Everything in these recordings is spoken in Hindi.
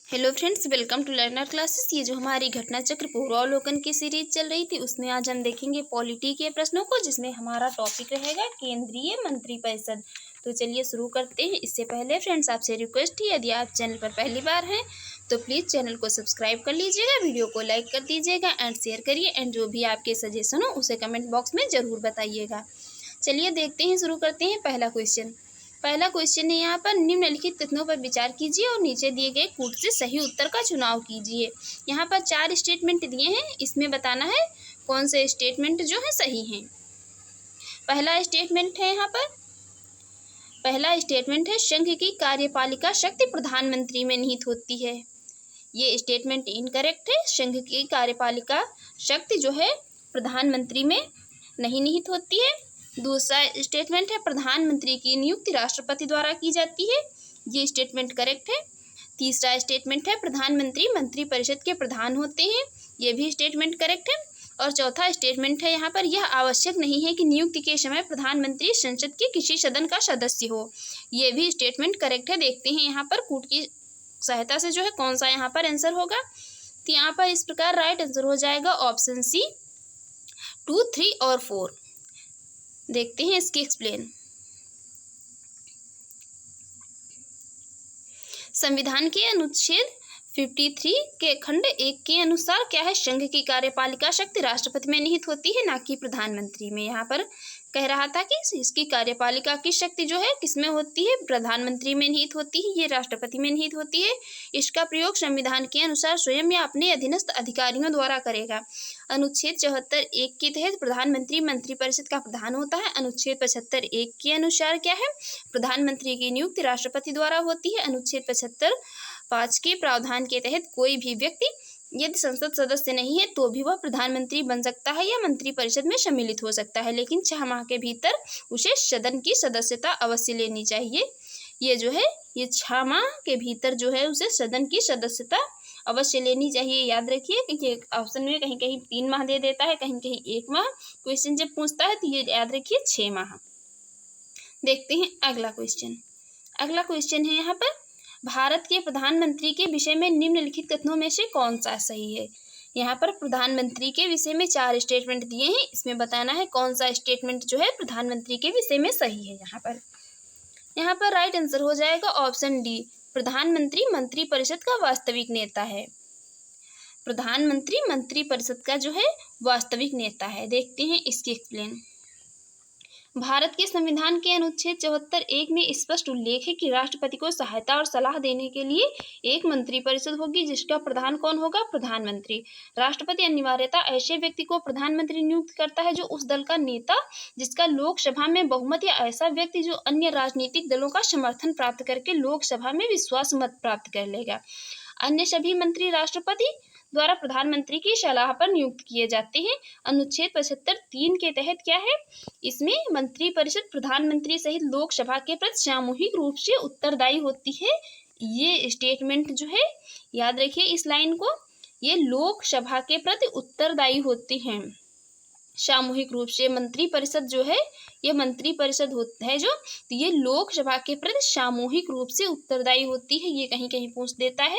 Hello friends, welcome to learner classes. ये जो हमारी घटना चक्र पूर्वावलोकन की सीरीज चल रही थी उसमें आज हम देखेंगे पॉलिटी के प्रश्नों को, जिसमें हमारा टॉपिक रहेगा केंद्रीय मंत्रिपरिषद। तो चलिए शुरू करते हैं। इससे पहले फ्रेंड्स आपसे रिक्वेस्ट है, यदि आप चैनल पर पहली बार हैं तो प्लीज़ चैनल को सब्सक्राइब कर लीजिएगा, वीडियो को लाइक कर दीजिएगा एंड शेयर करिए, एंड जो भी आपके सजेशन हो उसे कमेंट बॉक्स में ज़रूर बताइएगा। चलिए देखते हैं, शुरू करते हैं। पहला क्वेश्चन है यहाँ पर, निम्नलिखित कथनों पर विचार कीजिए और नीचे दिए गए कूट से सही उत्तर का चुनाव कीजिए। यहाँ पर 4 स्टेटमेंट दिए हैं, इसमें बताना है कौन से स्टेटमेंट जो है सही हैं। पहला स्टेटमेंट है संघ की कार्यपालिका शक्ति प्रधानमंत्री में निहित होती है। ये स्टेटमेंट इनकरेक्ट है। संघ की कार्यपालिका शक्ति जो है प्रधानमंत्री में नहीं निहित होती है। दूसरा स्टेटमेंट है, प्रधानमंत्री की नियुक्ति राष्ट्रपति द्वारा की जाती है। ये स्टेटमेंट करेक्ट है। तीसरा स्टेटमेंट है, प्रधानमंत्री मंत्रिपरिषद के प्रधान होते हैं। ये भी स्टेटमेंट करेक्ट है। और चौथा स्टेटमेंट है यहाँ पर, यह आवश्यक नहीं है कि नियुक्ति के समय प्रधानमंत्री संसद के किसी सदन का सदस्य हो। ये भी स्टेटमेंट करेक्ट है। देखते हैं यहाँ पर कूट की सहायता से जो है कौन सा यहाँ पर आंसर होगा। तो यहाँ पर इस प्रकार राइट आंसर हो जाएगा ऑप्शन सी 2, 3 और 4। देखते हैं इसकी एक्सप्लेन। संविधान के अनुच्छेद 53 के खंड 1 के अनुसार क्या है, संघ की कार्यपालिका शक्ति राष्ट्रपति में निहित होती है, ना कि प्रधानमंत्री में। यहाँ पर कह रहा था कि इसकी कार्यपालिका की शक्ति जो है किसमें होती है, प्रधानमंत्री में निहित होती है, ये राष्ट्रपति में निहित होती है। इसका प्रयोग संविधान के अनुसार स्वयं या अपने अधीनस्थ अधिकारियों द्वारा करेगा। अनुच्छेद 74(1) के तहत प्रधानमंत्री मंत्रिपरिषद का प्रधान होता है। अनुच्छेद 75(1) के अनुसार क्या है, प्रधानमंत्री की नियुक्ति राष्ट्रपति द्वारा होती है। अनुच्छेद 75(5) के प्रावधान के तहत कोई भी व्यक्ति यदि संसद सदस्य नहीं है तो भी वह प्रधानमंत्री बन सकता है या मंत्रिपरिषद में सम्मिलित हो सकता है, लेकिन 6 माह के भीतर उसे सदन की सदस्यता अवश्य लेनी चाहिए। ये जो है ये 6 माह के भीतर जो है उसे सदन की सदस्यता अवश्य लेनी चाहिए। याद रखिए कि ऑप्शन में कहीं कहीं 3 माह दे देता है, कहीं कहीं 1 माह। क्वेश्चन जब पूछता है तो ये याद रखिए 6 माह। देखते हैं अगला क्वेश्चन है यहाँ पर, भारत के प्रधानमंत्री के विषय में निम्नलिखित कथनों में से कौन सा सही है। यहाँ पर प्रधानमंत्री के विषय में 4 स्टेटमेंट दिए हैं, इसमें बताना है कौन सा स्टेटमेंट जो है प्रधानमंत्री के विषय में सही है। यहाँ पर राइट आंसर हो जाएगा ऑप्शन डी, प्रधानमंत्री मंत्रिपरिषद का वास्तविक नेता है। प्रधानमंत्री मंत्रिपरिषद का जो है वास्तविक नेता है। देखते हैं इसकी एक्सप्लेन। भारत के संविधान के अनुच्छेद 74(1) में स्पष्ट उल्लेख है कि राष्ट्रपति को सहायता और सलाह देने के लिए एक मंत्रिपरिषद होगी, जिसका प्रधान कौन होगा, प्रधानमंत्री। राष्ट्रपति अनिवार्यता ऐसे व्यक्ति को प्रधानमंत्री नियुक्त करता है जो उस दल का नेता जिसका लोकसभा में बहुमत, या ऐसा व्यक्ति जो अन्य राजनीतिक दलों का समर्थन प्राप्त करके लोकसभा में विश्वास मत प्राप्त कर लेगा। अन्य सभी मंत्री राष्ट्रपति द्वारा प्रधानमंत्री की सलाह पर नियुक्त किए जाते हैं। अनुच्छेद 75(3) के तहत क्या है, इसमें मंत्रिपरिषद प्रधानमंत्री सहित लोकसभा के प्रति सामूहिक रूप से उत्तरदायी होती है। ये स्टेटमेंट जो है याद रखिए इस लाइन को, ये लोकसभा के प्रति उत्तरदायी होती हैं सामूहिक रूप से। मंत्रिपरिषद जो है ये मंत्रिपरिषद होता है जो, तो ये लोकसभा के प्रति सामूहिक रूप से उत्तरदायी होती है। ये कहीं कहीं पूछ देता है,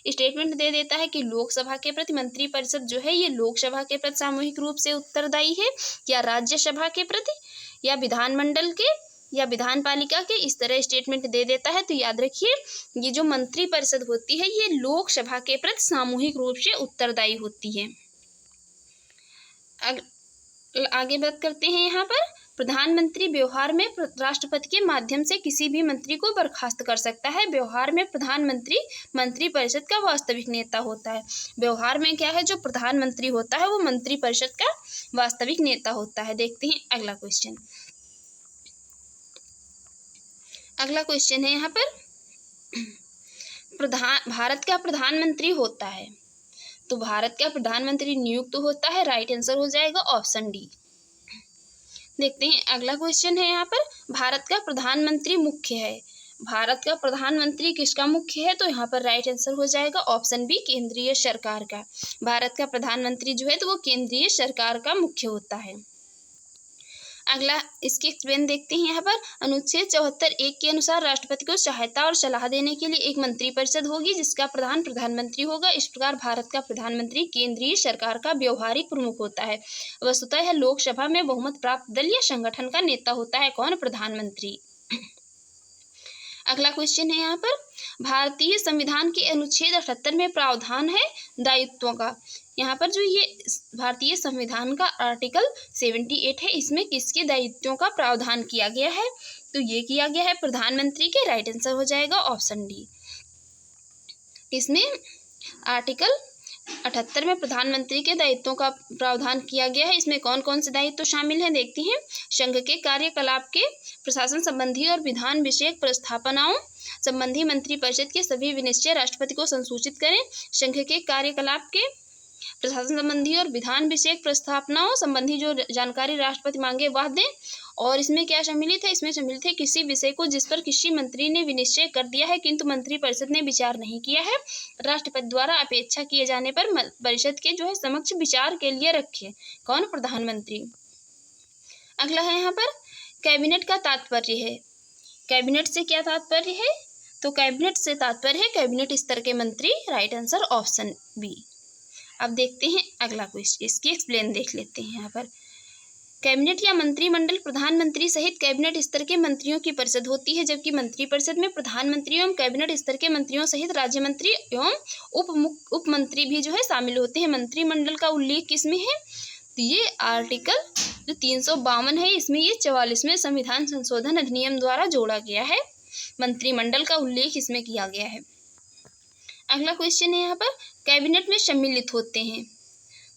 स्टेटमेंट दे देता है कि लोकसभा के प्रति मंत्रिपरिषद जो है ये लोकसभा के प्रति सामूहिक रूप से उत्तरदायी है, या राज्यसभा के प्रति, या विधानमंडल के, या विधानपालिका के, इस तरह स्टेटमेंट दे देता है। तो याद रखिए ये जो मंत्रिपरिषद होती है ये लोकसभा के प्रति सामूहिक रूप से उत्तरदायी होती है। आगे बात करते हैं। यहाँ पर प्रधानमंत्री व्यवहार में राष्ट्रपति के माध्यम से किसी भी मंत्री को बर्खास्त कर सकता है। व्यवहार में प्रधानमंत्री मंत्रिपरिषद का वास्तविक नेता होता है। व्यवहार में क्या है, जो प्रधानमंत्री होता है वो मंत्रिपरिषद का वास्तविक नेता होता है। देखते हैं अगला क्वेश्चन है यहाँ पर, भारत का प्रधानमंत्री होता है, तो भारत का प्रधानमंत्री नियुक्त होता है। राइट आंसर हो जाएगा ऑप्शन डी। देखते हैं अगला क्वेश्चन है यहाँ पर, भारत का प्रधानमंत्री मुख्य है। भारत का प्रधानमंत्री किसका मुख्य है, तो यहाँ पर राइट आंसर हो जाएगा ऑप्शन बी, केंद्रीय सरकार का। भारत का प्रधानमंत्री जो है तो वो केंद्रीय सरकार का मुख्य होता है। अगला इसकी एक्सप्लेन देखते हैं यहाँ पर। अनुच्छेद 74(1) के अनुसार राष्ट्रपति को सहायता और सलाह देने के लिए एक मंत्रिपरिषद होगी जिसका प्रधान प्रधानमंत्री होगा। इस प्रकार भारत का प्रधानमंत्री केंद्रीय सरकार का व्यवहारिक प्रमुख होता है। वस्तुतः यह लोकसभा में बहुमत प्राप्त दल या संगठन का नेता होता है। कौन? प्रधानमंत्री। अगला क्वेश्चन है यहाँ पर, भारतीय संविधान के अनुच्छेद 78 में प्रावधान है दायित्वों का। यहाँ पर जो ये भारतीय संविधान का आर्टिकल 78 है, इसमें किसके दायित्वों का प्रावधान किया गया है? तो ये किया गया है प्रधानमंत्री के। राइट आंसर हो जाएगा ऑप्शन डी। इसमें आर्टिकल 78 में प्रधानमंत्री के दायित्वों का प्रावधान किया गया है। इसमें कौन कौन से दायित्व शामिल हैं देखते हैं। संघ के कार्यकलाप के प्रशासन संबंधी और विधान विषयक प्रस्थापनाओं संबंधी मंत्रिपरिषद के सभी विनिश्चय राष्ट्रपति को संसूचित करें। संघ के कार्यकलाप के प्रशासन संबंधी और विधान विषयक प्रस्थापनाओं संबंधी जो जानकारी राष्ट्रपति मांगे वह दें। और इसमें क्या सम्मिलित है? इसमें सम्मिलित है किसी विषय को जिस पर किसी मंत्री ने विनिश्चय कर दिया है किंतु मंत्रिपरिषद ने विचार नहीं किया है, राष्ट्रपति द्वारा अपेक्षा किए जाने पर परिषद के जो है समक्ष विचार के लिए रखे। कौन? प्रधानमंत्री। अगला है यहाँ पर, कैबिनेट का तात्पर्य है। कैबिनेट से क्या तात्पर्य है? तो कैबिनेट से तात्पर्य है कैबिनेट स्तर के मंत्री। Right answer option B. अब देखते हैं अगला क्वेश्चन, इसकी एक्सप्लेन देख लेते हैं यहाँ पर। कैबिनेट या मंत्रिमंडल प्रधानमंत्री सहित कैबिनेट स्तर के मंत्रियों की परिषद होती है, जबकि मंत्रिपरिषद में प्रधानमंत्री एवं कैबिनेट स्तर के मंत्रियों सहित राज्य मंत्री एवं उप मंत्री भी जो है शामिल होते हैं। मंत्रिमंडल का उल्लेख किसमें है? तो ये आर्टिकल जो 352 है, इसमें ये 44वें संविधान संशोधन अधिनियम द्वारा जोड़ा गया है। मंत्रिमंडल का उल्लेख इसमें किया गया है। अगला क्वेश्चन है यहाँ पर, कैबिनेट में सम्मिलित होते हैं।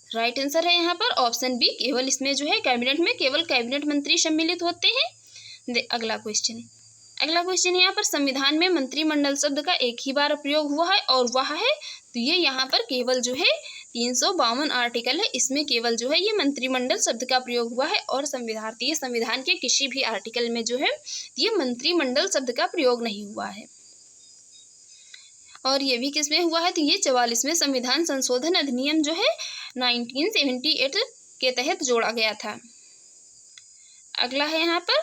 राइट आंसर है यहाँ पर ऑप्शन बी। केवल इसमें जो है कैबिनेट में केवल कैबिनेट मंत्री सम्मिलित होते हैं। अगला क्वेश्चन यहाँ पर, संविधान में मंत्रिमंडल शब्द का एक ही बार प्रयोग हुआ है और वह है, तो ये यहाँ पर केवल जो है 352 आर्टिकल है, इसमें केवल जो है ये मंत्रिमंडल शब्द का प्रयोग हुआ है। और भारतीय संविधान के किसी भी आर्टिकल में जो है ये मंत्रिमंडल शब्द का प्रयोग नहीं हुआ है। और ये भी किसमें हुआ है? तो ये 44वें संविधान संशोधन अधिनियम जो है 1978 के तहत जोड़ा गया था। अगला है यहाँ पर,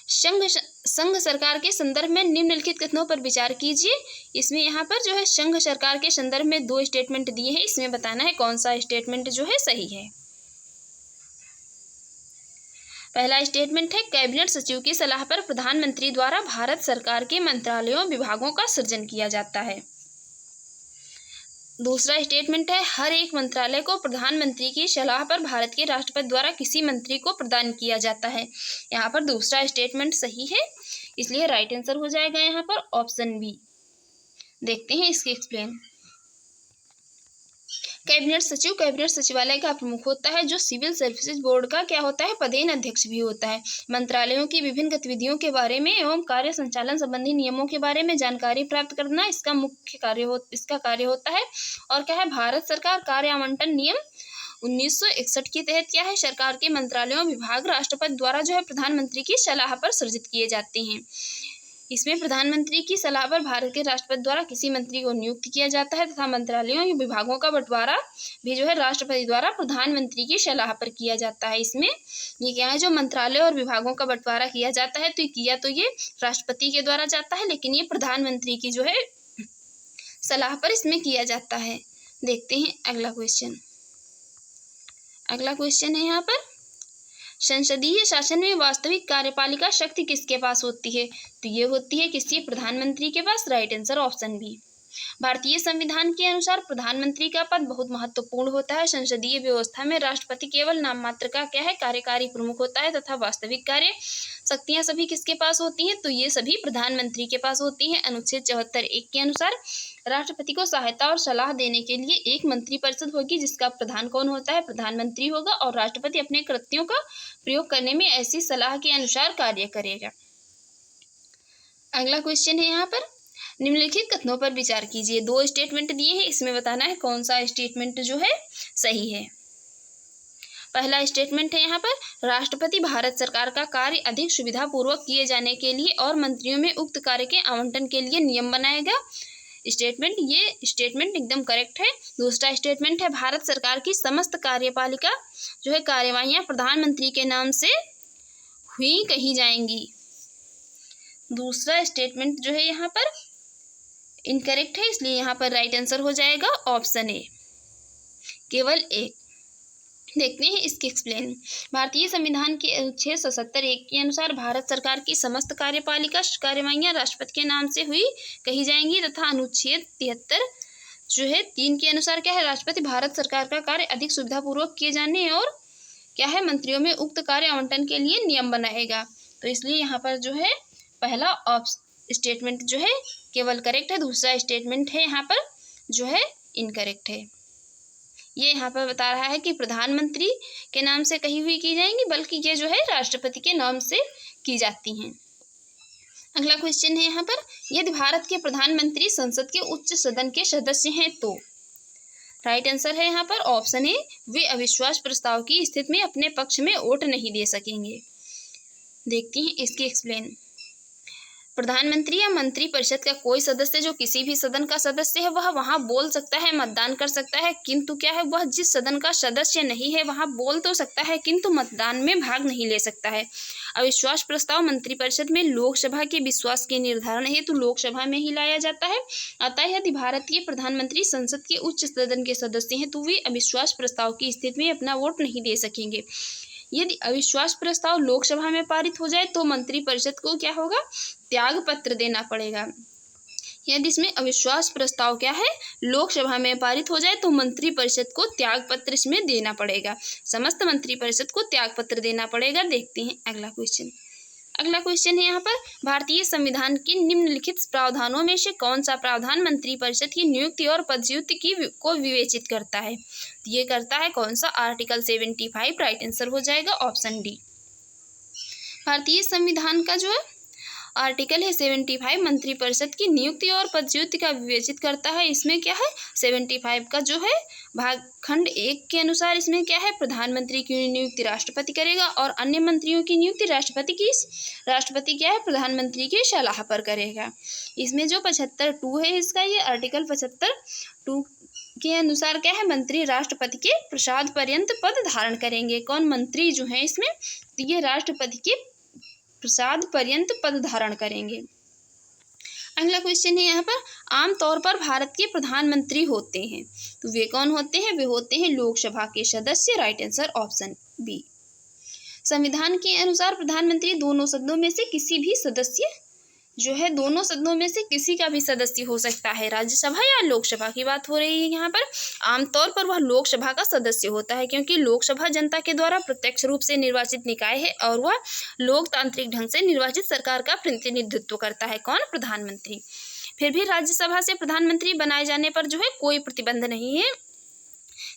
संघ सरकार के संदर्भ में निम्नलिखित कथनों पर विचार कीजिए। इसमें यहाँ पर जो है संघ सरकार के संदर्भ में 2 स्टेटमेंट दिए हैं, इसमें बताना है कौन सा स्टेटमेंट जो है सही है। पहला स्टेटमेंट है, कैबिनेट सचिव की सलाह पर प्रधानमंत्री द्वारा भारत सरकार के मंत्रालयों विभागों का सृजन किया जाता है। दूसरा स्टेटमेंट है, हर एक मंत्रालय को प्रधानमंत्री की सलाह पर भारत के राष्ट्रपति द्वारा किसी मंत्री को प्रदान किया जाता है। यहाँ पर दूसरा स्टेटमेंट सही है, इसलिए राइट आंसर हो जाएगा यहाँ पर ऑप्शन बी। देखते हैं इसकी एक्सप्लेन। कैबिनेट सचिव कैबिनेट सचिवालय का प्रमुख होता है, जो सिविल सर्विसेज बोर्ड का क्या होता है? पदेन अध्यक्ष भी होता है। मंत्रालयों की विभिन्न गतिविधियों के बारे में एवं कार्य संचालन संबंधी नियमों के बारे में जानकारी प्राप्त करना इसका मुख्य कार्य होता है। और क्या है? भारत सरकार कार्य आवंटन नियम 1961 के तहत क्या है? सरकार के मंत्रालयों विभाग राष्ट्रपति द्वारा जो है प्रधानमंत्री की सलाह पर सृजित किए जाते हैं। इसमें प्रधानमंत्री की सलाह पर भारत के राष्ट्रपति द्वारा किसी मंत्री को नियुक्त किया जाता है तथा मंत्रालयों या विभागों का बंटवारा भी जो है राष्ट्रपति द्वारा प्रधानमंत्री की सलाह पर किया जाता है। इसमें ये क्या है? जो मंत्रालय और विभागों का बंटवारा किया जाता है, तो ये राष्ट्रपति के द्वारा जाता है, लेकिन ये प्रधानमंत्री की जो है सलाह पर इसमें किया जाता है। देखते हैं अगला क्वेश्चन है यहाँ पर, संसदीय शासन में वास्तविक कार्यपालिका शक्ति किसके पास होती है? तो ये होती है किसी प्रधानमंत्री के पास। Right answer option B. भारतीय संविधान के अनुसार प्रधानमंत्री का पद बहुत महत्वपूर्ण होता है। संसदीय व्यवस्था में राष्ट्रपति केवल नाम मात्र का क्या है? कार्यकारी प्रमुख होता है तथा वास्तविक कार्य शक्तियां सभी किसके पास होती हैं? तो ये सभी प्रधानमंत्री के पास होती हैं। अनुच्छेद 74(1) के अनुसार राष्ट्रपति को सहायता और सलाह देने के लिए एक मंत्रिपरिषद होगी, जिसका प्रधान कौन होता है? प्रधानमंत्री होगा। और राष्ट्रपति अपने कृत्यों का प्रयोग करने में ऐसी सलाह के अनुसार कार्य करेगा। अगला क्वेश्चन है यहाँ पर, निम्नलिखित कथनों पर विचार कीजिए। 2 स्टेटमेंट दिए हैं, इसमें बताना है कौन सा स्टेटमेंट जो है सही है। पहला स्टेटमेंट है यहाँ पर, राष्ट्रपति भारत सरकार का कार्य अधिक सुविधापूर्वक किए जाने के लिए और मंत्रियों में उक्त कार्य के आवंटन के लिए नियम बनाएगा। स्टेटमेंट, ये स्टेटमेंट एकदम करेक्ट है। दूसरा स्टेटमेंट है भारत सरकार की समस्त कार्यपालिका जो है कार्यवाहियाँ प्रधानमंत्री के नाम से हुई कही जाएंगी। दूसरा स्टेटमेंट जो है यहाँ पर इनकरेक्ट है, इसलिए यहाँ पर राइट आंसर हो जाएगा ऑप्शन ए, केवल एक। देखते हैं इसकी एक्सप्लेन। भारतीय संविधान के अनुच्छेद 77(1) के अनुसार भारत सरकार की समस्त कार्यपालिका कार्यवाहियाँ राष्ट्रपति के नाम से हुई कही जाएंगी तथा अनुच्छेद 73 जो है 3 के अनुसार क्या है, राष्ट्रपति भारत सरकार का कार्य अधिक सुविधापूर्वक किए जाने और क्या है मंत्रियों में उक्त कार्य आवंटन के लिए नियम बनाएगा। तो इसलिए यहाँ पर जो है पहला स्टेटमेंट जो है केवल करेक्ट है, दूसरा स्टेटमेंट है यहाँ पर जो है इनकरेक्ट है। ये यहाँ पर बता रहा है कि प्रधानमंत्री के नाम से कही हुई की जाएंगी, बल्कि ये जो है राष्ट्रपति के नाम से की जाती हैं। अगला क्वेश्चन है यहाँ पर, यदि भारत के प्रधानमंत्री संसद के उच्च सदन के सदस्य हैं तो राइट आंसर है यहाँ पर ऑप्शन ए, वे अविश्वास प्रस्ताव की स्थिति में अपने पक्ष में वोट नहीं दे सकेंगे। देखते हैं इसकी एक्सप्लेन। प्रधानमंत्री या मंत्रिपरिषद का कोई सदस्य जो किसी भी सदन का सदस्य है वह वहां बोल सकता है, मतदान कर सकता है, किंतु क्या है वह जिस सदन का सदस्य नहीं है वहां बोल तो सकता है किंतु मतदान में भाग नहीं ले सकता है। अविश्वास प्रस्ताव मंत्रिपरिषद में लोकसभा के विश्वास के निर्धारण हेतु लोकसभा में ही लाया जाता है। अतः यदि भारत के प्रधानमंत्री संसद के उच्च सदन के सदस्य हैं तो वे अविश्वास प्रस्ताव की स्थिति में अपना वोट नहीं दे सकेंगे। यदि अविश्वास प्रस्ताव लोकसभा में पारित हो जाए तो मंत्रिपरिषद को क्या होगा, त्याग पत्र देना पड़ेगा। यदि इसमें अविश्वास प्रस्ताव क्या है लोकसभा में पारित हो जाए तो मंत्रिपरिषद को त्याग पत्र इसमें देना पड़ेगा, समस्त मंत्रिपरिषद को त्याग पत्र देना पड़ेगा। देखते हैं अगला क्वेश्चन। अगला क्वेश्चन है यहाँ पर, भारतीय संविधान के निम्नलिखित प्रावधानों में से कौन सा प्रावधान मंत्रिपरिषद की नियुक्ति और पदच्युति को विवेचित करता है। ये करता है कौन सा, आर्टिकल 75। राइट आंसर हो जाएगा ऑप्शन डी। भारतीय संविधान का जो है आर्टिकल है 75 मंत्रिपरिषद की नियुक्ति और पदच्युति का विवेचित करता है। इसमें क्या है 75 का जो है भाग खंड 1 के अनुसार इसमें क्या है, प्रधानमंत्री की नियुक्ति राष्ट्रपति करेगा और अन्य मंत्रियों की नियुक्ति राष्ट्रपति क्या है प्रधानमंत्री की सलाह पर करेगा। इसमें जो 75(2) है इसका, ये आर्टिकल 75(2) के अनुसार क्या है, मंत्री राष्ट्रपति के प्रसाद पर्यंत पद धारण करेंगे। कौन मंत्री जो है इसमें, तो ये राष्ट्रपति के प्रसाद पर्यंत पद धारण करेंगे। अगला क्वेश्चन है यहाँ पर, आमतौर पर भारत के प्रधानमंत्री होते हैं तो वे कौन होते हैं, वे होते हैं लोकसभा के सदस्य। Right answer option B. संविधान के अनुसार प्रधानमंत्री दोनों सदनों में से किसी भी सदस्य जो है, दोनों सदनों में से किसी का भी सदस्य हो सकता है, राज्यसभा या लोकसभा की बात हो रही है यहाँ पर। आमतौर पर वह लोकसभा का सदस्य होता है क्योंकि लोकसभा जनता के द्वारा प्रत्यक्ष रूप से निर्वाचित निकाय है और वह लोकतांत्रिक ढंग से निर्वाचित सरकार का प्रतिनिधित्व करता है। कौन, प्रधानमंत्री। फिर भी राज्यसभा से प्रधानमंत्री बनाए जाने पर जो है कोई प्रतिबंध नहीं है।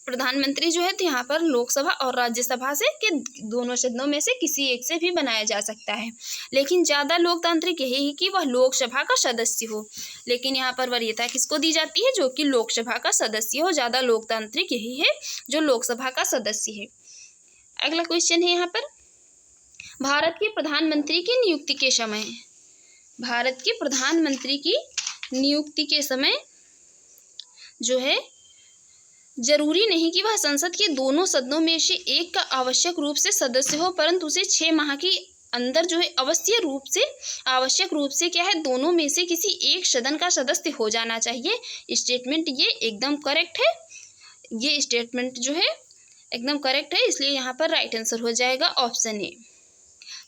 प्रधानमंत्री जो है तो यहाँ पर लोकसभा और राज्यसभा से के दोनों सदनों में से किसी एक से भी बनाया जा सकता है, लेकिन ज़्यादा लोकतांत्रिक यही है कि वह लोकसभा का सदस्य हो। लेकिन यहाँ पर वरीयता किसको दी जाती है, जो कि लोकसभा का सदस्य हो। ज़्यादा लोकतांत्रिक यही है जो लोकसभा का सदस्य है। अगला क्वेश्चन है यहाँ पर, भारत के प्रधानमंत्री की नियुक्ति के समय, भारत के प्रधानमंत्री की नियुक्ति के समय जो है जरूरी नहीं कि वह संसद के दोनों सदनों में से एक का आवश्यक रूप से सदस्य हो, परंतु उसे 6 माह के अंदर जो है आवश्यक रूप से क्या है, दोनों में से किसी एक सदन का सदस्य हो जाना चाहिए। स्टेटमेंट ये एकदम करेक्ट है, ये स्टेटमेंट जो है एकदम करेक्ट है, इसलिए यहाँ पर राइट आंसर हो जाएगा ऑप्शन ए।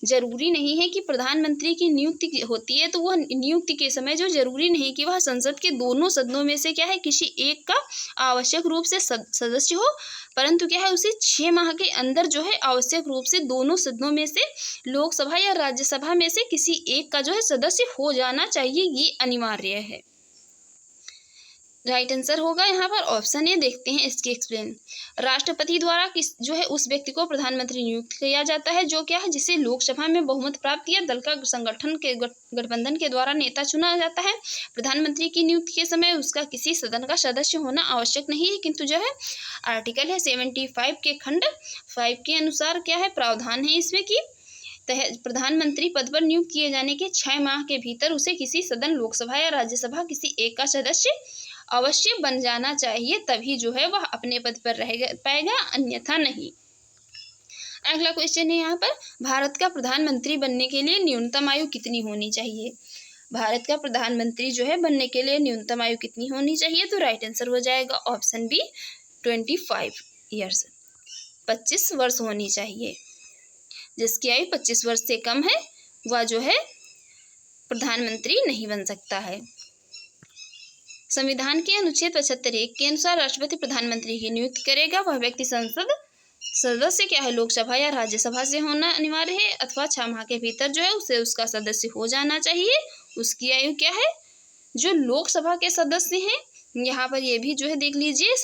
जरूरी नहीं है कि प्रधानमंत्री की नियुक्ति होती है तो वह नियुक्ति के समय जो जरूरी नहीं कि वह संसद के दोनों सदनों में से क्या है किसी एक का आवश्यक रूप से सदस्य हो, परंतु क्या है उसे 6 माह के अंदर जो है आवश्यक रूप से दोनों सदनों में से लोकसभा या राज्यसभा में से किसी एक का जो है सदस्य हो जाना चाहिए, ये अनिवार्य है। राइट आंसर होगा यहाँ पर ऑप्शन ए। देखते हैं इसकी एक्सप्लेन। राष्ट्रपति द्वारा किस जो है उस व्यक्ति को प्रधानमंत्री नियुक्त किया जाता है जो क्या है, जिसे लोकसभा में बहुमत प्राप्त या दल का संगठन के गठबंधन के द्वारा नेता चुना जाता है। प्रधानमंत्री की नियुक्ति के समय उसका किसी सदन का सदस्य होना आवश्यक नहीं है, किंतु जो है आर्टिकल है 75 के खंड 5 के अनुसार क्या है प्रावधान है इसमें कि प्रधानमंत्री पद पर नियुक्त किए जाने के 6 माह के भीतर उसे किसी सदन, लोकसभा या राज्यसभा किसी एक का सदस्य अवश्य बन जाना चाहिए, तभी जो है वह अपने पद पर रह पाएगा, अन्यथा नहीं। अगला क्वेश्चन है यहाँ पर, भारत का प्रधानमंत्री बनने के लिए न्यूनतम आयु कितनी होनी चाहिए? भारत का प्रधानमंत्री जो है बनने के लिए न्यूनतम आयु कितनी होनी चाहिए? तो राइट आंसर हो जाएगा ऑप्शन बी 25 ईयर्स, 25 वर्ष होनी चाहिए। जिसकी आयु 25 वर्ष से कम है वह जो है प्रधानमंत्री नहीं बन सकता है। संविधान के अनुच्छेद 75(1) के अनुसार राष्ट्रपति प्रधानमंत्री की नियुक्ति करेगा। वह व्यक्ति संसद सदस्य क्या है, लोकसभा या राज्यसभा से होना अनिवार्य है, अथवा 6 माह के भीतर जो है उसे उसका सदस्य हो जाना चाहिए। उसकी आयु क्या है? जो लोकसभा के सदस्य हैं, यहाँ पर ये भी जो है देख लीजिए,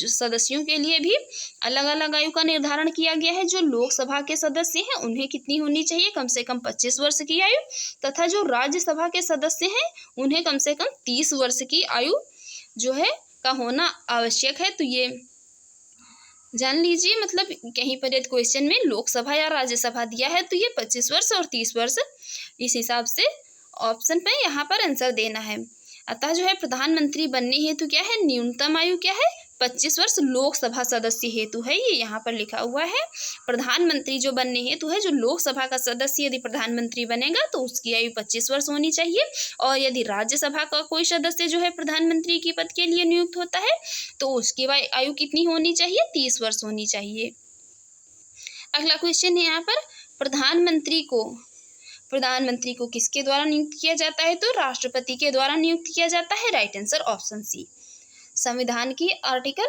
सदस्यों के लिए भी अलग अलग आयु का निर्धारण किया गया है। जो लोकसभा के सदस्य हैं उन्हें कितनी होनी चाहिए? कम से कम 25 वर्ष की आयु, तथा जो राज्यसभा के सदस्य हैं उन्हें कम से कम 30 वर्ष की आयु जो है का होना आवश्यक है। तो ये जान लीजिए, मतलब कहीं पर यदि क्वेश्चन में लोकसभा या राज्यसभा दिया है तो ये 25 वर्ष और 30 वर्ष, इस हिसाब से ऑप्शन पे यहाँ पर आंसर देना है। अतः जो है प्रधानमंत्री बनने हेतु क्या है, न्यूनतम आयु क्या है, 25 वर्ष लोकसभा सदस्य हेतु है, ये यहाँ पर लिखा हुआ है। प्रधानमंत्री जो बनने हेतु है, जो लोकसभा का सदस्य यदि प्रधानमंत्री बनेगा तो उसकी आयु 25 वर्ष होनी चाहिए, और यदि राज्यसभा का कोई सदस्य जो है प्रधानमंत्री के पद के लिए नियुक्त होता है तो उसकी आयु कितनी होनी चाहिए? 30 वर्ष होनी चाहिए। अगला क्वेश्चन है यहाँ पर, प्रधानमंत्री को किसके द्वारा नियुक्त किया जाता है? तो राष्ट्रपति के द्वारा नियुक्त किया जाता है। Right answer option C. संविधान की आर्टिकल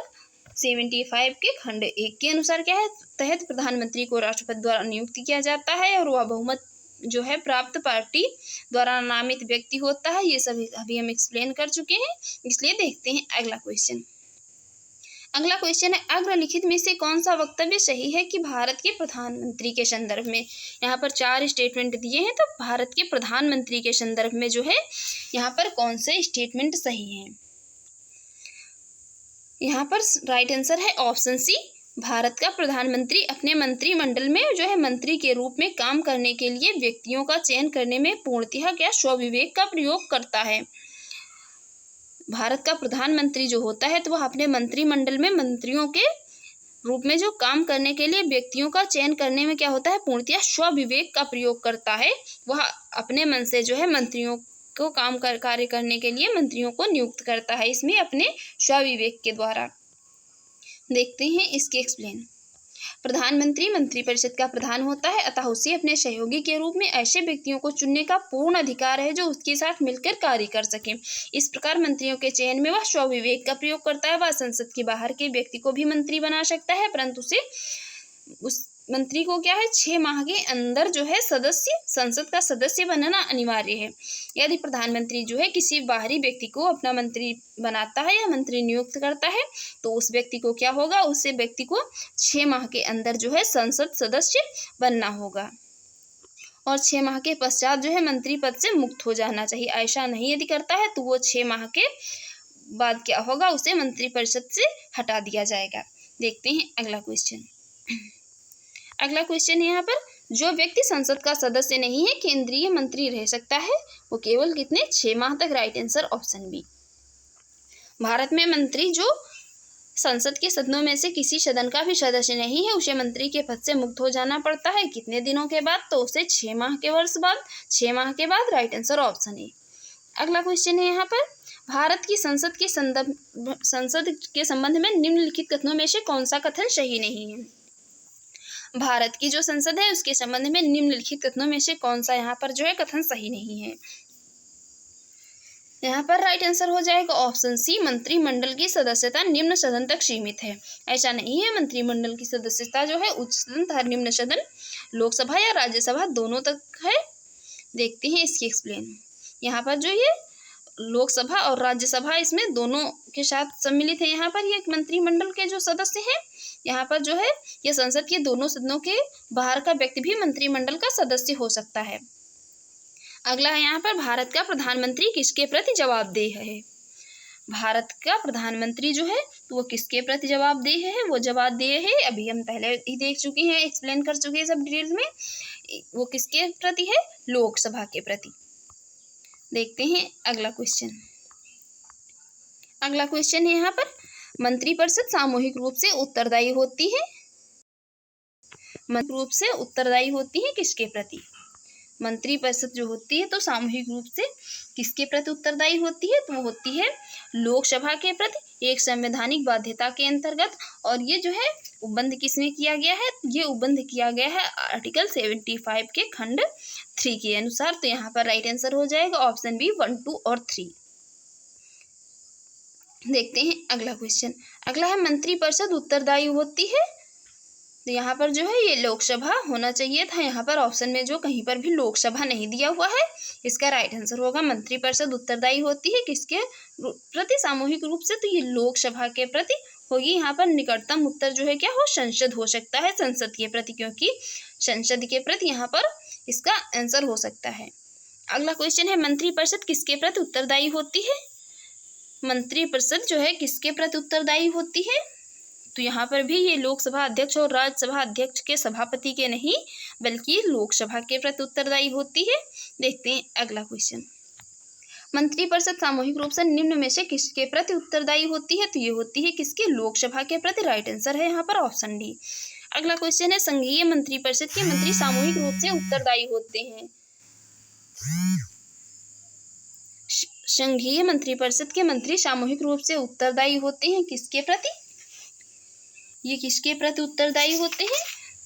75 के खंड 1 के अनुसार क्या है, तहत प्रधानमंत्री को राष्ट्रपति द्वारा नियुक्त किया जाता है, और वह बहुमत जो है प्राप्त पार्टी द्वारा नामित व्यक्ति होता है। ये सभी अभी हम एक्सप्लेन कर चुके हैं, इसलिए देखते हैं अगला क्वेश्चन। अगला क्वेश्चन है, अग्रलिखित में से कौन सा वक्तव्य सही है कि भारत के प्रधानमंत्री के संदर्भ में? यहाँ पर 4 स्टेटमेंट दिए हैं, तो भारत के प्रधानमंत्री के संदर्भ में जो है यहाँ पर कौन से स्टेटमेंट सही हैं? यहाँ पर राइट आंसर है ऑप्शन सी। भारत का प्रधानमंत्री अपने मंत्रिमंडल में जो है मंत्री के रूप में काम करने के लिए व्यक्तियों का चयन करने में पूर्णतः क्या स्वविवेक का प्रयोग करता है। भारत का प्रधानमंत्री जो होता है तो वह अपने मंत्रिमंडल में मंत्रियों के रूप में जो काम करने के लिए व्यक्तियों का चयन करने में क्या होता है, पूर्णतः स्वविवेक का प्रयोग करता है। वह अपने मन से जो है मंत्रियों को कार्य करने के लिए मंत्रियों को नियुक्त करता है, इसमें अपने स्वविवेक के द्वारा। देखते हैं इसके एक्सप्लेन। प्रधानमंत्री मंत्रिपरिषद का प्रधान होता है, अतः उसे अपने सहयोगी के रूप में ऐसे व्यक्तियों को चुनने का पूर्ण अधिकार है जो उसके साथ मिलकर कार्य कर सकें। इस प्रकार मंत्रियों के चयन में वह स्वविवेक का प्रयोग करता है। वह संसद के बाहर के व्यक्ति को भी मंत्री बना सकता है, परंतु उस मंत्री को क्या है 6 माह के अंदर जो है संसद का सदस्य बनना अनिवार्य है। यदि प्रधानमंत्री जो है किसी बाहरी व्यक्ति को अपना मंत्री बनाता है या मंत्री नियुक्त करता है तो उस व्यक्ति को क्या होगा, उस व्यक्ति को 6 माह के अंदर जो है संसद सदस्य बनना होगा, और 6 माह के पश्चात जो है मंत्री पद से मुक्त हो जाना चाहिए। ऐसा नहीं यदि करता है तो वो 6 माह के बाद क्या होगा, उसे मंत्रिपरिषद से हटा दिया जाएगा। देखते हैं अगला क्वेश्चन। अगला क्वेश्चन है यहाँ पर, जो व्यक्ति संसद का सदस्य नहीं है केंद्रीय मंत्री रह सकता है, वो केवल कितने 6 माह तक। Right answer option B. Bharat में मंत्री जो संसद के सदनों में से किसी सदन का भी सदस्य नहीं है उसे मंत्री के पद से मुक्त हो जाना पड़ता है। कितने दिनों के बाद, तो उसे 6 माह के वर्ष बाद, 6 माह के बाद। Right answer option A. अगला क्वेश्चन है यहाँ पर, भारत की संसद के संबंध में निम्नलिखित कथनों में से कौन सा कथन सही नहीं है? भारत की जो संसद है उसके संबंध में निम्नलिखित कथनों में से कौन सा यहाँ पर जो है कथन सही नहीं है? यहाँ पर राइट आंसर हो जाएगा ऑप्शन सी। मंत्रिमंडल की सदस्यता निम्न सदन तक सीमित है। ऐसा नहीं है, मंत्रिमंडल की सदस्यता जो है उच्च सदन तथा निम्न सदन, लोकसभा या राज्यसभा दोनों तक है। देखते हैं इसकी एक्सप्लेन। यहाँ पर जो ये लोकसभा और राज्यसभा इसमें दोनों के साथ सम्मिलित है। यहाँ पर ये मंत्रिमंडल के जो सदस्य हैं, यहाँ पर जो है ये संसद के दोनों सदनों के बाहर का व्यक्ति भी मंत्रिमंडल का सदस्य हो सकता है। अगला है यहाँ पर, भारत का प्रधानमंत्री किसके प्रति जवाबदेह है? भारत का प्रधानमंत्री जो है तो वो किसके प्रति जवाबदेह है? वो जवाबदेह है, अभी हम पहले ही देख चुके हैं, एक्सप्लेन कर चुके हैं सब डिटेल्स में। वो किसके प्रति है? लोकसभा के प्रति। देखते हैं अगला क्वेश्चन। अगला क्वेश्चन है यहाँ पर, मंत्रिपरिषद सामूहिक रूप से उत्तरदायी होती है, रूप से उत्तरदायी होती है किसके प्रति? मंत्रिपरिषद जो होती है तो सामूहिक रूप से किसके प्रति उत्तरदायी होती है? तो वो होती है लोकसभा के प्रति, एक संवैधानिक बाध्यता के अंतर्गत। और ये जो है उपबंध किसमें किया गया है? ये उपबंध किया गया है आर्टिकल 75 के खंड 3 के अनुसार। तो यहाँ पर राइट आंसर हो जाएगा ऑप्शन बी 1, 2 और 3। देखते हैं अगला क्वेश्चन। अगला है मंत्रिपरिषद उत्तरदायी होती है, तो यहाँ पर जो है ये लोकसभा होना चाहिए था। यहाँ पर ऑप्शन में जो कहीं पर भी लोकसभा नहीं दिया हुआ है, इसका राइट आंसर होगा मंत्रिपरिषद उत्तरदायी होती है किसके प्रति? सामूहिक रूप से। तो ये लोकसभा के प्रति होगी। यहाँ पर निकटतम उत्तर जो है क्या हो? संसद हो सकता है, संसद के प्रति, क्योंकि संसद के प्रति यहाँ पर इसका आंसर हो सकता है। अगला क्वेश्चन है, मंत्रिपरिषद किसके प्रति उत्तरदायी होती है? मंत्रिपरिषद जो है किसके प्रति उत्तरदायी होती है? तो यहाँ पर भी ये लोकसभा अध्यक्ष और राज्यसभा अध्यक्ष के सभापति के नहीं, बल्कि लोकसभा के प्रति उत्तरदायी होती है। देखते हैं अगला क्वेश्चन। मंत्रिपरिषद सामूहिक रूप से निम्न में से किसके प्रति उत्तरदायी होती है? तो ये होती है किसके? लोकसभा के प्रति। राइट आंसर है यहाँ पर ऑप्शन डी। अगला क्वेश्चन है, संघीय मंत्रिपरिषद के मंत्री सामूहिक रूप से उत्तरदायी होते हैं। संघीय मंत्रिपरिषद के मंत्री सामूहिक रूप से उत्तरदायी होते हैं किसके प्रति? ये किसके प्रति उत्तरदायी होते हैं?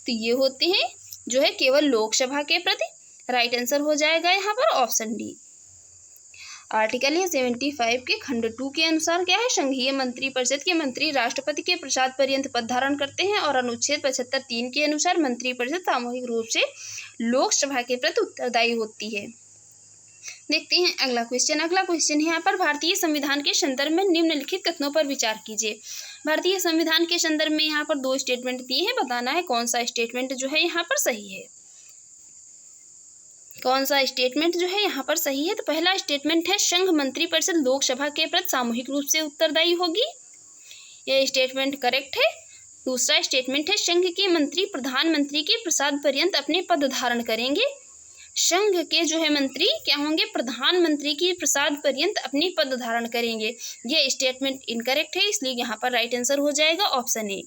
तो ये होते हैं जो है केवल लोकसभा के प्रति। राइट आंसर हो जाएगा यहाँ पर ऑप्शन डी। आर्टिकल 75 के खंड 2 के अनुसार क्या है? संघीय मंत्रिपरिषद के मंत्री राष्ट्रपति के प्रसाद पर्यंत पद धारण करते हैं। और अनुच्छेद 75(3) के अनुसार मंत्रिपरिषद सामूहिक रूप से लोकसभा के प्रति उत्तरदायी होती है। देखते हैं अगला क्वेश्चन। अगला क्वेश्चन है यहाँ पर, भारतीय संविधान के संदर्भ में निम्नलिखित कथनों पर विचार कीजिए। भारतीय संविधान के संदर्भ में यहाँ पर 2 स्टेटमेंट दिए हैं, बताना है कौन सा स्टेटमेंट जो है यहाँ पर सही है, कौन सा स्टेटमेंट जो है यहाँ पर सही है। तो पहला स्टेटमेंट है, संघ मंत्रिपरिषद लोकसभा के प्रति सामूहिक रूप से उत्तरदायी होगी, यह स्टेटमेंट करेक्ट है। दूसरा स्टेटमेंट है, संघ के मंत्री प्रधानमंत्री के प्रसाद पर्यंत अपने पद धारण करेंगे। संघ के जो है मंत्री क्या होंगे? प्रधानमंत्री की प्रसाद पर्यंत अपनी पद धारण करेंगे। यह स्टेटमेंट इनकरेक्ट है, इसलिए यहाँ पर राइट आंसर हो जाएगा ऑप्शन ए।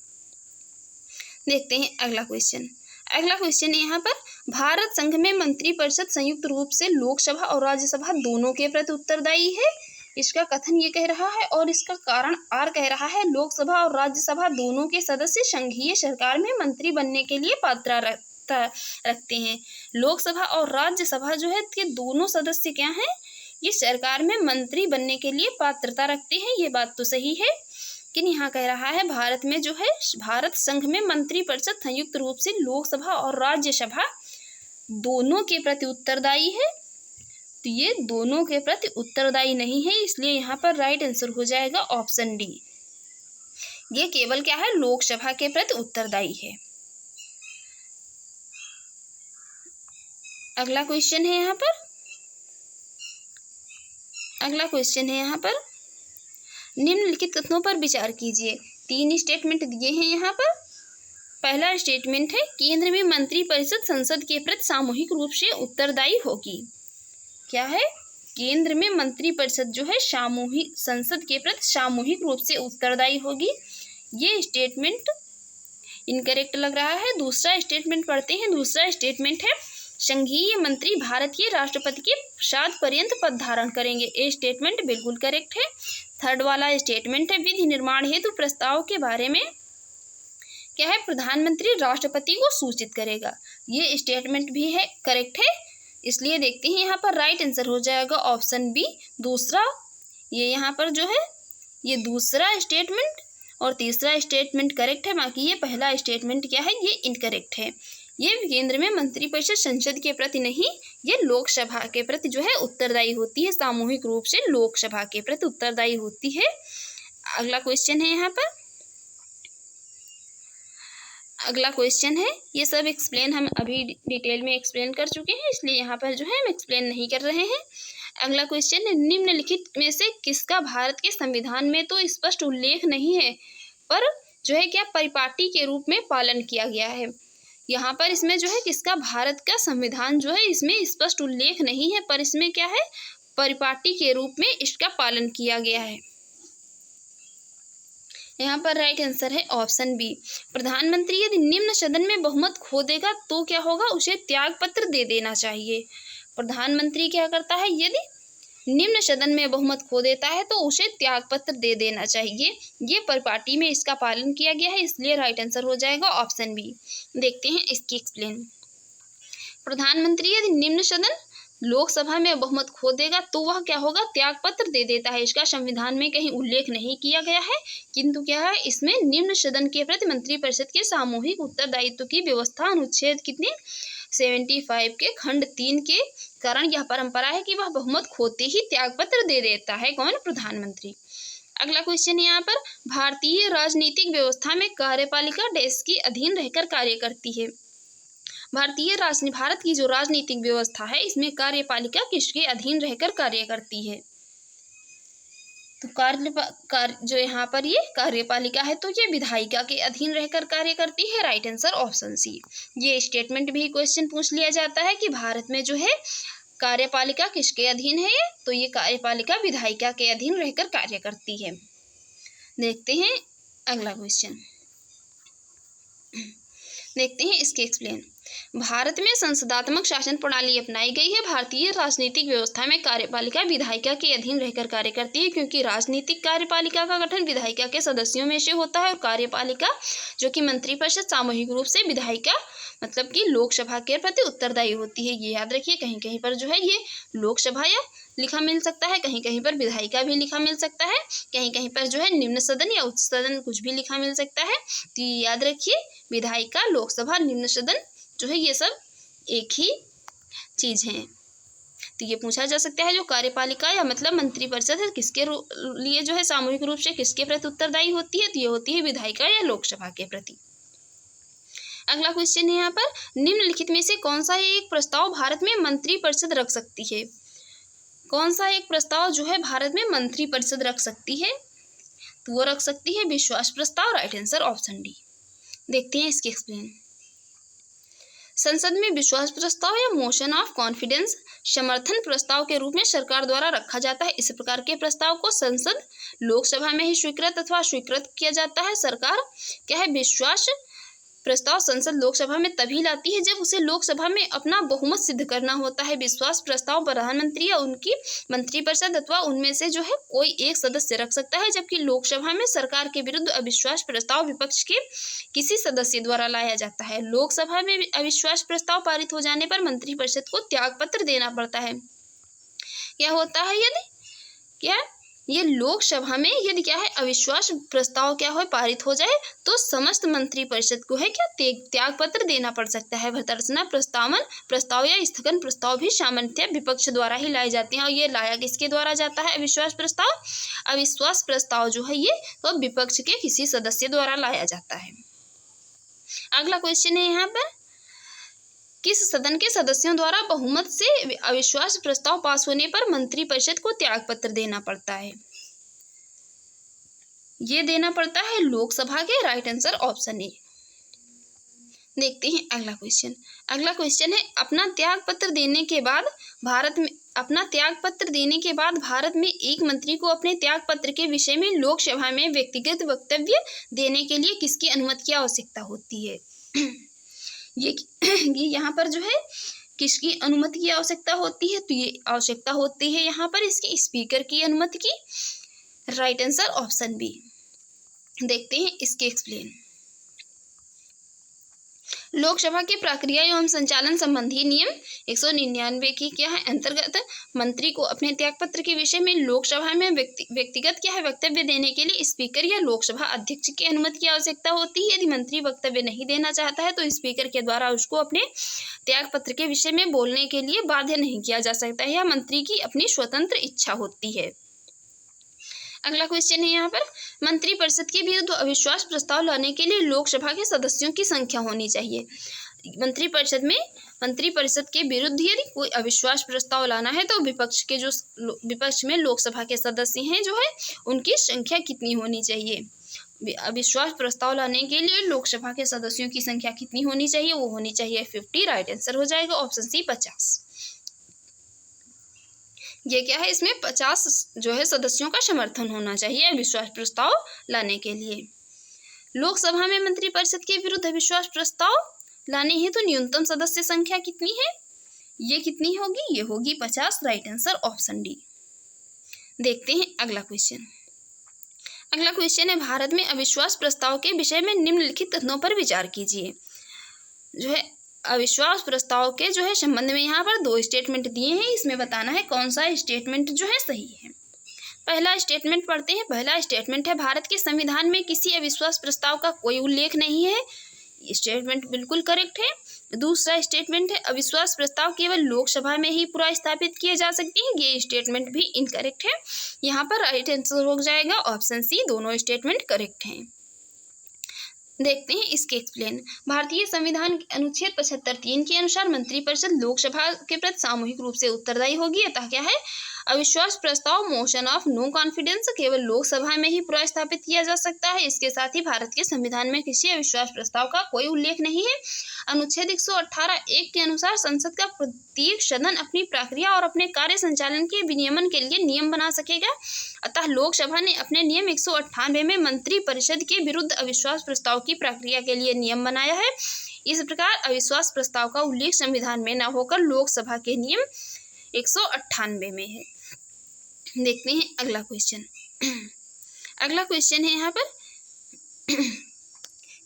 देखते हैं अगला क्वेश्चन। अगला क्वेश्चन है यहाँ पर, भारत संघ में मंत्रिपरिषद संयुक्त रूप से लोकसभा और राज्यसभा दोनों के प्रति उत्तरदायी है। इसका कथन ये कह रहा है और इसका कारण आर कह रहा है, लोकसभा और राज्यसभा दोनों के सदस्य संघीय सरकार में मंत्री बनने के लिए पात्रता रखते हैं। लोकसभा और राज्यसभा जो है के दोनों सदस्य क्या हैं? ये सरकार में मंत्री बनने के लिए पात्रता रखते हैं। ये बात तो सही है, लेकिन यहाँ कह रहा है भारत में जो है भारत संघ में मंत्रिपरिषद संयुक्त रूप से लोकसभा और राज्यसभा दोनों के प्रति उत्तरदायी है। तो ये दोनों के प्रति उत्तरदायी नहीं है, इसलिए यहाँ पर राइट आंसर हो जाएगा ऑप्शन डी। ये केवल क्या है? लोकसभा के प्रति उत्तरदायी है। अगला क्वेश्चन है यहाँ पर, अगला क्वेश्चन है यहाँ पर, निम्नलिखित कथनों पर विचार कीजिए। 3 स्टेटमेंट दिए हैं यहाँ पर। पहला स्टेटमेंट है, केंद्र में मंत्रिपरिषद संसद के प्रति सामूहिक रूप से उत्तरदायी होगी। क्या है? केंद्र में मंत्रिपरिषद जो है सामूहिक संसद के प्रति सामूहिक रूप से उत्तरदायी होगी। ये स्टेटमेंट इनकरेक्ट लग रहा है। दूसरा स्टेटमेंट पढ़ते हैं। दूसरा स्टेटमेंट है, संघीय मंत्री भारत के राष्ट्रपति के प्रसाद पर्यंत पद धारण करेंगे। ये स्टेटमेंट बिल्कुल करेक्ट है। थर्ड वाला स्टेटमेंट है, विधि निर्माण हेतु प्रस्ताव के बारे में क्या है? प्रधानमंत्री राष्ट्रपति को सूचित करेगा। ये स्टेटमेंट भी है करेक्ट है, इसलिए देखते हैं यहाँ पर राइट आंसर हो जाएगा ऑप्शन बी दूसरा। ये यहाँ पर जो है ये दूसरा स्टेटमेंट और तीसरा स्टेटमेंट करेक्ट है, बाकी ये पहला स्टेटमेंट क्या है? ये इनकरेक्ट है। ये केंद्र में मंत्रिपरिषद संसद के प्रति नहीं, ये लोकसभा के प्रति जो है उत्तरदायी होती है, सामूहिक रूप से लोकसभा के प्रति उत्तरदायी होती है। अगला क्वेश्चन है यहाँ पर, अगला क्वेश्चन है, ये सब एक्सप्लेन हम अभी डिटेल में एक्सप्लेन कर चुके हैं, इसलिए यहाँ पर जो है हम एक्सप्लेन नहीं कर रहे हैं। अगला क्वेश्चन है, निम्नलिखित में से किसका भारत के संविधान में तो स्पष्ट उल्लेख नहीं है, पर जो है क्या परिपाटी के रूप में पालन किया गया है। यहाँ पर इसमें जो है किसका, भारत का संविधान जो है इसमें स्पष्ट उल्लेख नहीं है, पर इसमें क्या है, परिपाटी के रूप में इसका पालन किया गया है। यहाँ पर राइट आंसर है ऑप्शन बी। प्रधानमंत्री यदि निम्न सदन में बहुमत खो देगा तो क्या होगा, उसे त्याग पत्र दे देना चाहिए। प्रधानमंत्री क्या करता है, यदि निम्न सदन में बहुमत खो देता है तो उसे त्याग पत्र दे देना चाहिए। ये परिपाटी में इसका पालन किया गया है, इसलिए राइट आंसर हो जाएगा ऑप्शन बी। देखते हैं इसकी एक्सप्लेन। प्रधानमंत्री यदि निम्न सदन लोकसभा में बहुमत खो देगा तो वह क्या होगा, त्याग पत्र दे देता है। इसका संविधान में कहीं उल्लेख नहीं किया गया है, किंतु क्या है, इसमें निम्न सदन के प्रति मंत्रिपरिषद के सामूहिक उत्तरदायित्व की व्यवस्था अनुच्छेद कितने 75 के खंड 3 के कारण यह परंपरा है कि वह बहुमत खोते ही त्यागपत्र दे देता है। कौन, प्रधानमंत्री। अगला क्वेश्चन यहाँ पर, भारतीय राजनीतिक व्यवस्था में कार्यपालिका देश के अधीन रहकर कार्य करती है। भारत की जो राजनीतिक व्यवस्था है इसमें कार्यपालिका किसके अधीन रहकर कार्य करती है, तो जो यहाँ पर ये कार्यपालिका है तो ये विधायिका के अधीन रहकर कार्य करती है। Right answer option C. ये स्टेटमेंट भी क्वेश्चन पूछ लिया जाता है कि भारत में जो है कार्यपालिका किसके अधीन है, तो ये कार्यपालिका विधायिका के अधीन रहकर कार्य करती है। देखते हैं अगला क्वेश्चन, देखते हैं इसके एक्सप्लेन। भारत में संसदात्मक शासन प्रणाली अपनाई गई है। भारतीय राजनीतिक व्यवस्था में कार्यपालिका विधायिका के अधीन रहकर कार्य करती है, क्योंकि राजनीतिक कार्यपालिका का गठन विधायिका के सदस्यों में से होता है और कार्यपालिका जो कि मंत्रिपरिषद सामूहिक रूप से विधायिका मतलब कि लोकसभा के प्रति उत्तरदायी होती है। ये याद रखिए, कहीं कहीं पर जो है ये लोकसभा या लिखा मिल सकता है, कहीं कहीं पर विधायिका भी लिखा मिल सकता है, कहीं कहीं पर जो है निम्न सदन या उच्च सदन कुछ भी लिखा मिल सकता है। तो ये याद रखिए, विधायिका, लोकसभा, निम्न सदन जो है ये सब एक ही चीज़ है। तो ये पूछा जा सकता है जो कार्यपालिका या मतलब मंत्रिपरिषद है किसके लिए जो है सामूहिक रूप से किसके प्रति उत्तरदायी होती है, तो ये होती है विधायिका या लोकसभा के प्रति। अगला क्वेश्चन है यहाँ पर, निम्नलिखित में से कौन सा एक प्रस्ताव भारत में मंत्रिपरिषद रख सकती है। कौन सा एक प्रस्ताव जो है भारत में मंत्रिपरिषद रख सकती है, तो वो रख सकती है विश्वास प्रस्ताव। Right answer option D. देखते हैं इसकी एक्सप्लेन। संसद में विश्वास प्रस्ताव या मोशन ऑफ कॉन्फिडेंस समर्थन प्रस्ताव के रूप में सरकार द्वारा रखा जाता है। इस प्रकार के प्रस्ताव को संसद लोकसभा में ही स्वीकृत अथवा अस्वीकृत किया जाता है। सरकार क्या है, विश्वास प्रस्ताव संसद लोकसभा में तभी लाती है जब उसे लोकसभा में अपना बहुमत सिद्ध करना होता है। विश्वास प्रस्ताव प्रधानमंत्री या उनकी मंत्रिपरिषद अथवा उनमें से जो है कोई एक सदस्य रख सकता है, जबकि लोकसभा में सरकार के विरुद्ध अविश्वास प्रस्ताव विपक्ष के किसी सदस्य द्वारा लाया जाता है। लोकसभा में अविश्वास प्रस्ताव पारित हो जाने पर मंत्रिपरिषद को त्यागपत्र देना पड़ता है। क्या होता है, यदि क्या ये लोकसभा में यदि क्या है अविश्वास प्रस्ताव क्या हो पारित हो जाए तो समस्त मंत्रिपरिषद को है क्या त्यागपत्र देना पड़ सकता है। भर्त्सना प्रस्ताव या स्थगन प्रस्ताव भी सामान्यतः विपक्ष द्वारा ही लाए जाते हैं। और ये लाया किसके द्वारा जाता है अविश्वास प्रस्ताव, अविश्वास प्रस्ताव जो है ये तो विपक्ष के किसी सदस्य द्वारा लाया जाता है। अगला क्वेश्चन है यहाँ पर, किस सदन के सदस्यों द्वारा बहुमत से अविश्वास प्रस्ताव पास होने पर मंत्रिपरिषद को त्यागपत्र देना पड़ता है। ये देना पड़ता है लोकसभा के। Right answer option A. देखते हैं अगला क्वेश्चन। अगला क्वेश्चन है, अपना त्यागपत्र देने के बाद भारत में एक मंत्री को अपने त्यागपत्र के विषय में लोकसभा में व्यक्तिगत वक्तव्य देने के लिए किसकी अनुमति की आवश्यकता होती है। ये यहाँ पर जो है किसकी अनुमति की आवश्यकता होती है, तो ये आवश्यकता होती है यहाँ पर इसकी स्पीकर की अनुमति की। Right answer option B. देखते हैं इसके एक्सप्लेन। लोकसभा के प्रक्रिया एवं संचालन संबंधी नियम 199 की क्या है अंतर्गत मंत्री को अपने त्यागपत्र के विषय में लोकसभा में व्यक्तिगत क्या है वक्तव्य देने के लिए स्पीकर या लोकसभा अध्यक्ष की अनुमति की आवश्यकता होती है। यदि मंत्री वक्तव्य नहीं देना चाहता है तो स्पीकर के द्वारा उसको अपने त्यागपत्र के विषय में बोलने के लिए बाध्य नहीं किया जा सकता है। यह मंत्री की अपनी स्वतंत्र इच्छा होती है। अगला क्वेश्चन है यहाँ पर, मंत्रिपरिषद के विरुद्ध अविश्वास प्रस्ताव लाने के लिए लोकसभा के सदस्यों की संख्या होनी चाहिए। मंत्रिपरिषद के विरुद्ध यदि कोई अविश्वास प्रस्ताव लाना है तो विपक्ष में लोकसभा के सदस्य हैं जो है उनकी संख्या कितनी होनी चाहिए। अविश्वास प्रस्ताव लाने के लिए लोकसभा के सदस्यों की संख्या कितनी होनी चाहिए? वो होनी चाहिए 50। राइट आंसर हो जाएगा ऑप्शन सी 50। ये क्या है, इसमें 50 जो है सदस्यों का समर्थन होना चाहिए अविश्वास प्रस्ताव लाने के लिए। लोकसभा में मंत्रिपरिषद के विरुद्ध अविश्वास प्रस्ताव लाने हेतु तो न्यूनतम सदस्य संख्या कितनी है? ये कितनी होगी? ये होगी 50। Right answer option D. देखते हैं अगला क्वेश्चन। अगला क्वेश्चन है, भारत में अविश्वास प्रस्ताव के विषय में निम्नलिखित कथनों पर विचार कीजिए। जो है अविश्वास प्रस्ताव के जो है संबंध में यहाँ पर 2 स्टेटमेंट दिए हैं, इसमें बताना है कौन सा स्टेटमेंट जो है सही है। पहला स्टेटमेंट पढ़ते हैं। पहला स्टेटमेंट है, भारत के संविधान में किसी अविश्वास प्रस्ताव का कोई उल्लेख नहीं है। ये स्टेटमेंट बिल्कुल करेक्ट है। दूसरा स्टेटमेंट है, अविश्वास प्रस्ताव केवल लोकसभा में ही पुनर्स्थापित किए जा सकते हैं। ये स्टेटमेंट भी इनकरेक्ट है। यहाँ पर राइट आंसर हो जाएगा ऑप्शन सी। दोनों स्टेटमेंट करेक्ट हैं। देखते हैं इसके एक्सप्लेन। भारतीय संविधान के अनुच्छेद 75(3) के अनुसार मंत्रिपरिषद लोकसभा के प्रति सामूहिक रूप से उत्तरदायी होगी। अतः क्या है, अविश्वास प्रस्ताव मोशन ऑफ नो कॉन्फिडेंस केवल लोकसभा में ही पुनर्स्थापित किया जा सकता है। इसके साथ ही भारत के संविधान में किसी अविश्वास प्रस्ताव का कोई उल्लेख नहीं है। अनुच्छेद 118(1) के अनुसार संसद का प्रत्येक सदन अपनी प्रक्रिया और अपने कार्य संचालन के विनियमन के लिए नियम बना सकेगा। अतः लोकसभा ने अपने नियम 198 में मंत्रिपरिषद के विरुद्ध अविश्वास प्रस्ताव की प्रक्रिया के लिए नियम बनाया है। इस प्रकार अविश्वास प्रस्ताव का उल्लेख संविधान में न होकर लोकसभा के नियम 198 में है। देखते हैं अगला क्वेश्चन। अगला क्वेश्चन है यहाँ पर,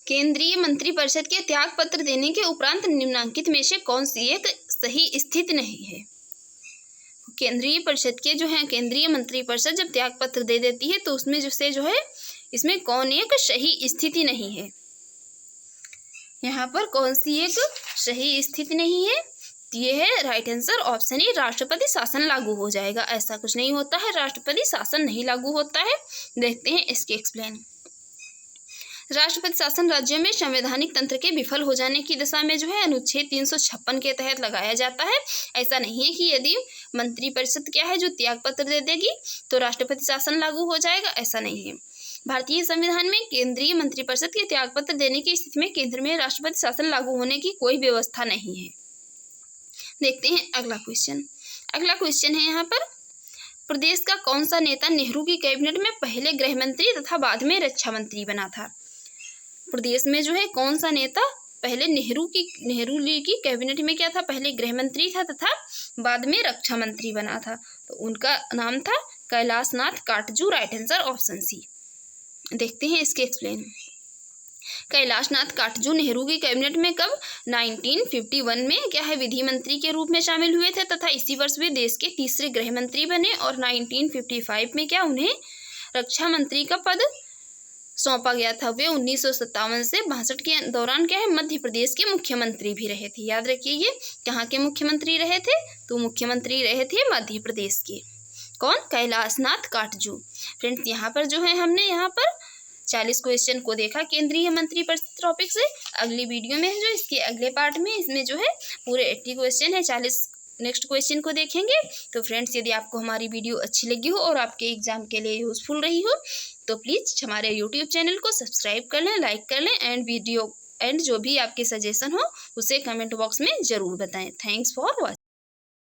केंद्रीय मंत्रिपरिषद के त्याग पत्र देने के उपरांत निम्नलिखित में से कौन सी एक सही स्थिति नहीं है? केंद्रीय परिषद के जो है केंद्रीय मंत्रिपरिषद जब त्याग पत्र दे देती है तो उसमें जो है इसमें कौन एक सही स्थिति नहीं है? यहाँ पर कौन सी एक सही स्थिति नहीं है? ये है राइट आंसर ऑप्शन ए, राष्ट्रपति शासन लागू हो जाएगा। ऐसा कुछ नहीं होता है, राष्ट्रपति शासन नहीं लागू होता है। देखते हैं इसके एक्सप्लेन। राष्ट्रपति शासन राज्यों में संवैधानिक तंत्र के विफल हो जाने की दशा में जो है अनुच्छेद 356 के तहत लगाया जाता है। ऐसा नहीं है कि यदि मंत्रिपरिषद क्या है जो त्याग पत्र दे देगी तो राष्ट्रपति शासन लागू हो जाएगा, ऐसा नहीं है। भारतीय संविधान में केंद्रीय मंत्रिपरिषद के त्याग पत्र देने की स्थिति में केंद्र में राष्ट्रपति शासन लागू होने की कोई व्यवस्था नहीं है। देखते हैं अगला क्वेश्चन। अगला क्वेश्चन है यहाँ पर, प्रदेश का कौन सा नेता नेहरू की कैबिनेट में पहले गृह मंत्री तथा बाद में रक्षा मंत्री बना था? प्रदेश में जो है कौन सा नेता पहले नेहरू की कैबिनेट में क्या था, पहले गृह मंत्री था तथा बाद में रक्षा मंत्री बना था? तो उनका नाम था Kailash Nath Katju. Right answer option C. देखते हैं इसके एक्सप्लेन। कैलाश नाथ काटजू नेहरू की कैबिनेट में कब 1951 में क्या है विधि मंत्री के रूप में शामिल हुए थे तथा इसी वर्ष वे देश के तीसरे गृह मंत्री बने और 1955 में क्या उन्हें रक्षा मंत्री का पद सौंपा गया था। वे 1957 से 62 के दौरान क्या है मध्य प्रदेश के मुख्यमंत्री भी रहे थे। याद रखिए ये कहाँ के मुख्यमंत्री रहे थे? तो मुख्यमंत्री रहे थे मध्य प्रदेश के। कौन? कैलाश नाथ काटजू। फ्रेंड्स यहाँ पर जो है हमने यहाँ पर 40 क्वेश्चन को देखा केंद्रीय मंत्रिपरिषद टॉपिक से। अगली वीडियो में जो इसके अगले पार्ट में इसमें जो है पूरे 80 क्वेश्चन है, 40 नेक्स्ट क्वेश्चन को देखेंगे। तो फ्रेंड्स यदि आपको हमारी वीडियो अच्छी लगी हो और आपके एग्जाम के लिए यूजफुल रही हो तो प्लीज़ हमारे यूट्यूब चैनल को सब्सक्राइब कर लें, लाइक कर लें एंड जो भी आपके सजेशन हो उसे कमेंट बॉक्स में ज़रूर बताएं। Thanks for watching.